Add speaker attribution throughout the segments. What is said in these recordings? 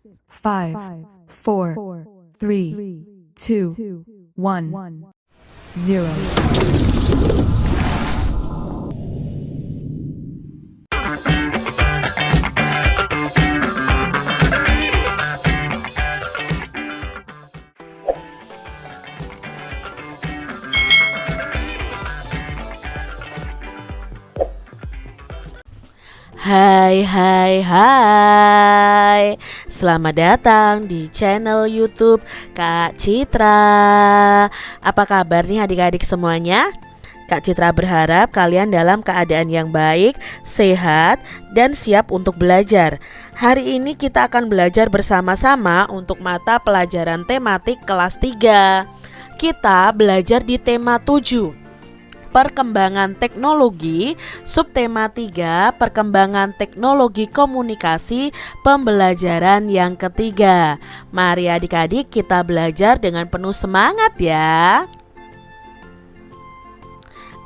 Speaker 1: 5, 4, 3, 2, 1, 0.
Speaker 2: Hai, selamat datang di channel YouTube Kak Citra. Apa kabar nih adik-adik semuanya? Kak Citra berharap kalian dalam keadaan yang baik, sehat, dan siap untuk belajar. Hari ini kita akan belajar bersama-sama untuk mata pelajaran tematik kelas 3. Kita belajar di tema 7, Perkembangan Teknologi, subtema 3, Perkembangan Teknologi Komunikasi, pembelajaran yang ketiga. Mari adik-adik kita belajar dengan penuh semangat ya.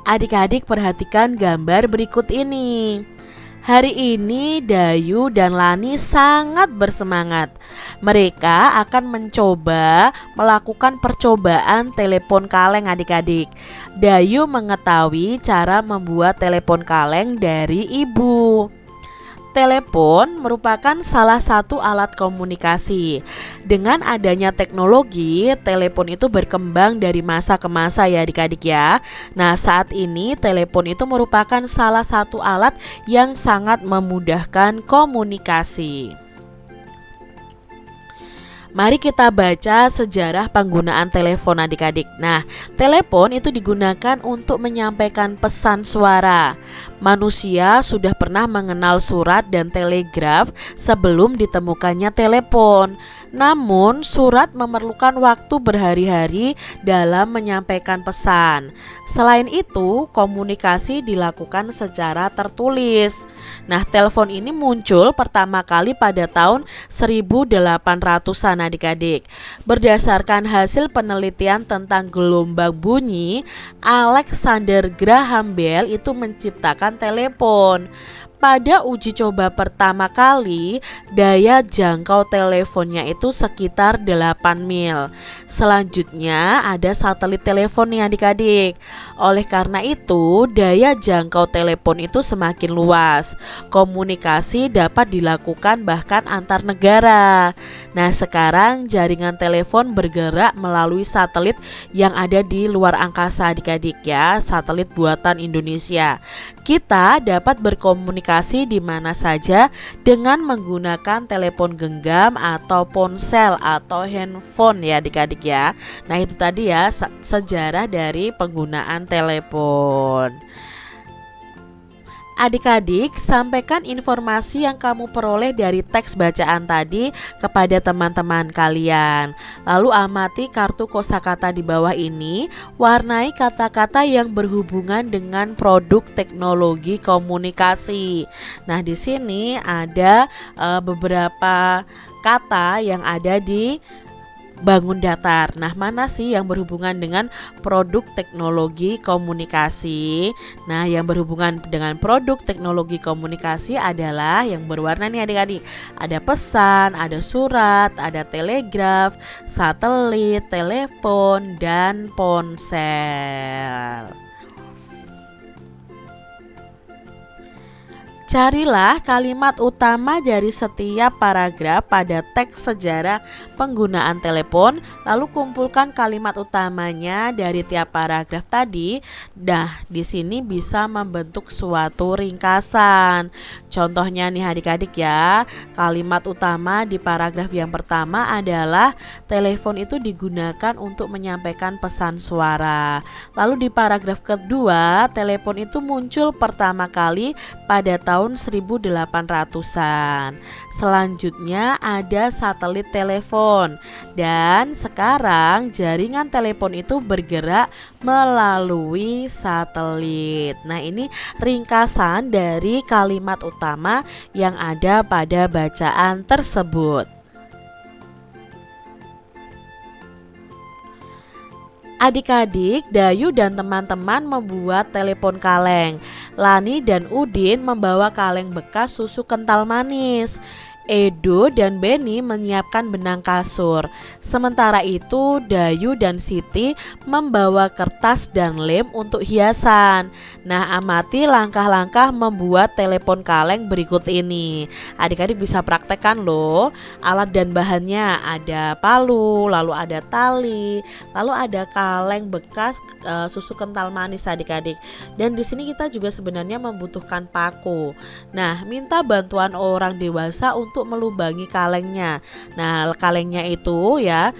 Speaker 2: Adik-adik perhatikan gambar berikut ini. Hari ini Dayu dan Lani sangat bersemangat. Mereka akan mencoba melakukan percobaan telepon kaleng adik-adik. Dayu mengetahui cara membuat telepon kaleng dari ibu. Telepon merupakan salah satu alat komunikasi. Dengan adanya teknologi, telepon itu berkembang dari masa ke masa ya adik-adik ya. Nah, saat ini telepon itu merupakan salah satu alat yang sangat memudahkan komunikasi. Mari kita baca sejarah penggunaan telepon adik-adik. Nah, telepon itu digunakan untuk menyampaikan pesan suara. Manusia sudah pernah mengenal surat dan telegraf sebelum ditemukannya telepon. Namun, surat memerlukan waktu berhari-hari dalam menyampaikan pesan. Selain itu, komunikasi dilakukan secara tertulis. Nah, telepon ini muncul pertama kali pada tahun 1800-an adik-adik. Berdasarkan hasil penelitian tentang gelombang bunyi, Alexander Graham Bell itu menciptakan telepon. Pada uji coba pertama kali, daya jangkau teleponnya itu sekitar 8 mil. Selanjutnya ada satelit telepon nih adik-adik. Oleh karena itu, daya jangkau telepon itu semakin luas. Komunikasi dapat dilakukan bahkan antar negara. Nah, sekarang jaringan telepon bergerak melalui satelit yang ada di luar angkasa adik-adik ya, satelit buatan Indonesia. Kita dapat berkomunikasi di mana saja dengan menggunakan telepon genggam atau ponsel atau handphone ya adik-adik ya. Nah, itu tadi ya sejarah dari penggunaan telepon. Adik-adik, sampaikan informasi yang kamu peroleh dari teks bacaan tadi kepada teman-teman kalian. Lalu amati kartu kosakata di bawah ini, warnai kata-kata yang berhubungan dengan produk teknologi komunikasi. Nah, di sini ada beberapa kata yang ada di bangun datar. Nah, mana sih yang berhubungan dengan produk teknologi komunikasi? Nah, yang berhubungan dengan produk teknologi komunikasi adalah yang berwarna nih adik-adik. Ada pesan, ada surat, ada telegraf, satelit, telepon, dan ponsel. Carilah kalimat utama dari setiap paragraf pada teks sejarah penggunaan telepon, lalu kumpulkan kalimat utamanya dari tiap paragraf tadi. Nah, di sini bisa membentuk suatu ringkasan. Contohnya nih adik-adik ya, kalimat utama di paragraf yang pertama adalah telepon itu digunakan untuk menyampaikan pesan suara. Lalu di paragraf kedua, telepon itu muncul pertama kali pada tahun 1800-an. Selanjutnya ada satelit telepon. Dan sekarang jaringan telepon itu bergerak melalui satelit. Nah, ini ringkasan dari kalimat utama yang ada pada bacaan tersebut. Adik-adik, Dayu dan teman-teman membuat telepon kaleng. Lani dan Udin membawa kaleng bekas susu kental manis. Edo dan Benny menyiapkan benang kasur. Sementara itu Dayu dan Siti membawa kertas dan lem untuk hiasan. Nah, amati langkah-langkah membuat telepon kaleng berikut ini. Adik-adik bisa praktekkan loh. Alat dan bahannya ada palu, lalu ada tali, lalu ada kaleng bekas susu kental manis adik-adik. Dan di sini kita juga sebenarnya membutuhkan paku. Nah, minta bantuan orang dewasa untuk melubangi kalengnya. Nah, kalengnya itu ya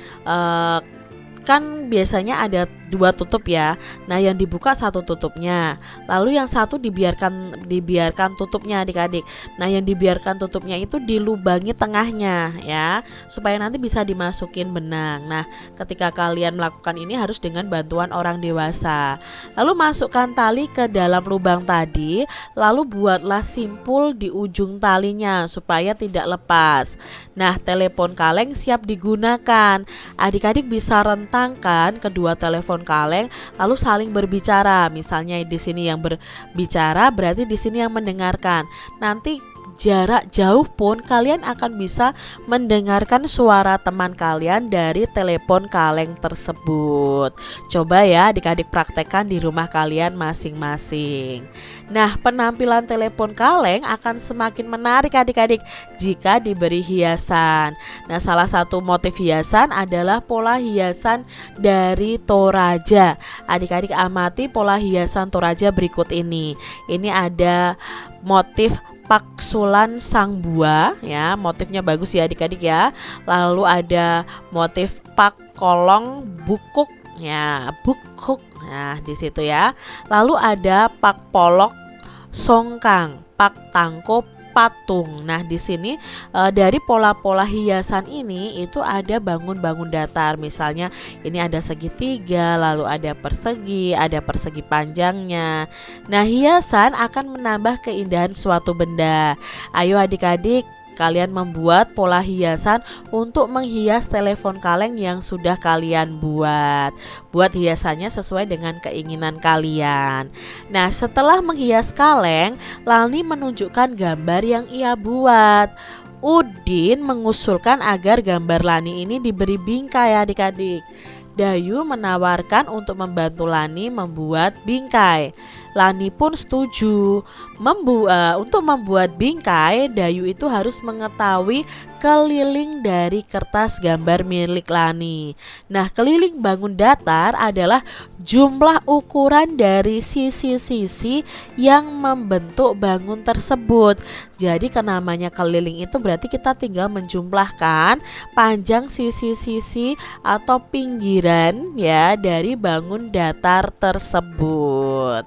Speaker 2: kan biasanya ada 2 tutup ya. Nah, yang dibuka 1 tutupnya, lalu yang 1 dibiarkan tutupnya adik-adik. Nah, yang dibiarkan tutupnya itu dilubangi tengahnya ya, supaya nanti bisa dimasukin benang. Nah, ketika kalian melakukan ini harus dengan bantuan orang dewasa. Lalu masukkan tali ke dalam lubang tadi, lalu buatlah simpul di ujung talinya supaya tidak lepas. Nah, telepon kaleng siap digunakan. Adik-adik bisa rentangkan kedua telepon kaleng lalu saling berbicara. Misalnya di sini yang berbicara berarti di sini yang mendengarkan. Nanti jarak jauh pun kalian akan bisa mendengarkan suara teman kalian dari telepon kaleng tersebut. Coba ya adik-adik praktekkan di rumah kalian masing-masing. Nah, penampilan telepon kaleng akan semakin menarik adik-adik jika diberi hiasan. Nah, salah satu motif hiasan adalah pola hiasan dari Toraja. Adik-adik amati pola hiasan Toraja berikut ini. Ini ada motif paksulan sang buah ya, motifnya bagus ya adik-adik ya. Lalu ada motif pak kolong bukuk ya, bukuk. Nah, di situ ya. Lalu ada pak polok songkang, pak tangko patung. Nah, di sini dari pola-pola hiasan ini itu ada bangun-bangun datar. Misalnya ini ada segitiga, lalu ada persegi panjangnya. Nah, hiasan akan menambah keindahan suatu benda. Ayo adik-adik, kalian membuat pola hiasan untuk menghias telepon kaleng yang sudah kalian buat. Buat hiasannya sesuai dengan keinginan kalian. Nah, setelah menghias kaleng, Lani menunjukkan gambar yang ia buat. Udin mengusulkan agar gambar Lani ini diberi bingkai adik-adik. Dayu menawarkan untuk membantu Lani membuat bingkai. Lani pun setuju. Untuk membuat bingkai, Dayu itu harus mengetahui keliling dari kertas gambar milik Lani. Nah, keliling bangun datar adalah jumlah ukuran dari sisi-sisi yang membentuk bangun tersebut. Jadi namanya keliling itu berarti kita tinggal menjumlahkan panjang sisi-sisi atau pinggiran ya dari bangun datar tersebut.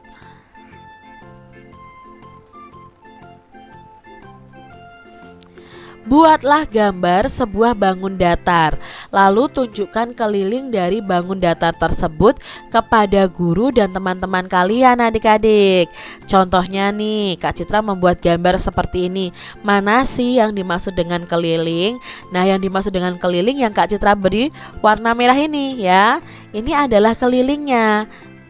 Speaker 2: Buatlah gambar sebuah bangun datar, lalu tunjukkan keliling dari bangun datar tersebut kepada guru dan teman-teman kalian adik-adik. Contohnya nih, Kak Citra membuat gambar seperti ini. Mana sih yang dimaksud dengan keliling? Nah, yang dimaksud dengan keliling yang Kak Citra beri warna merah ini ya. Ini adalah kelilingnya.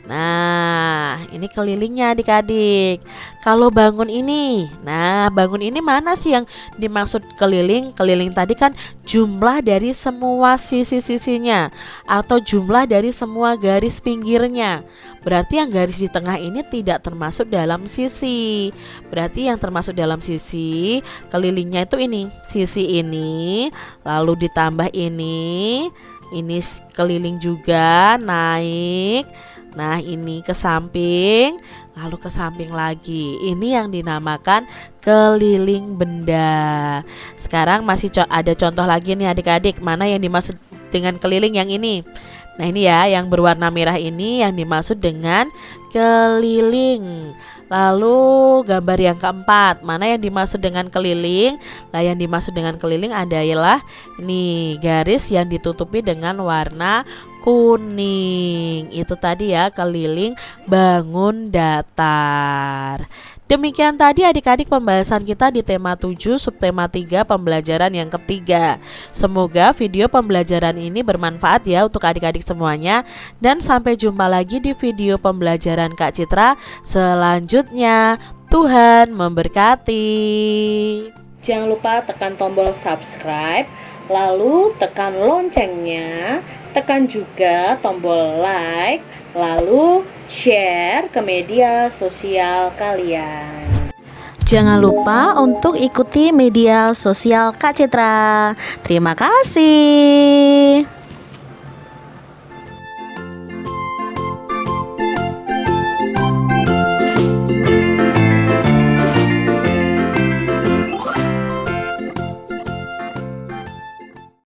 Speaker 2: Nah, ini kelilingnya adik-adik. Kalau bangun ini, nah bangun ini mana sih yang dimaksud keliling? Keliling tadi kan jumlah dari semua sisi-sisinya atau jumlah dari semua garis pinggirnya. Berarti yang garis di tengah ini tidak termasuk dalam sisi. Berarti yang termasuk dalam sisi kelilingnya itu ini, sisi ini, lalu ditambah ini keliling juga naik. Nah, ini ke samping, lalu ke samping lagi. Ini yang dinamakan keliling benda. Sekarang masih ada contoh lagi nih adik-adik. Mana yang dimaksud dengan keliling yang ini? Nah, ini ya yang berwarna merah ini yang dimaksud dengan keliling. Lalu gambar yang keempat, mana yang dimaksud dengan keliling? Nah, yang dimaksud dengan keliling adalah nih garis yang ditutupi dengan warna kuning. Itu tadi ya keliling bangun datar. Demikian tadi adik-adik pembahasan kita di tema 7 subtema 3 pembelajaran yang ketiga. Semoga video pembelajaran ini bermanfaat ya untuk adik-adik semuanya. Dan sampai jumpa lagi di video pembelajaran Kak Citra selanjutnya. Tuhan memberkati. Jangan lupa tekan tombol subscribe, lalu tekan loncengnya, tekan juga tombol like, lalu share ke media sosial kalian. Jangan lupa untuk ikuti media sosial Kak Citra. Terima kasih.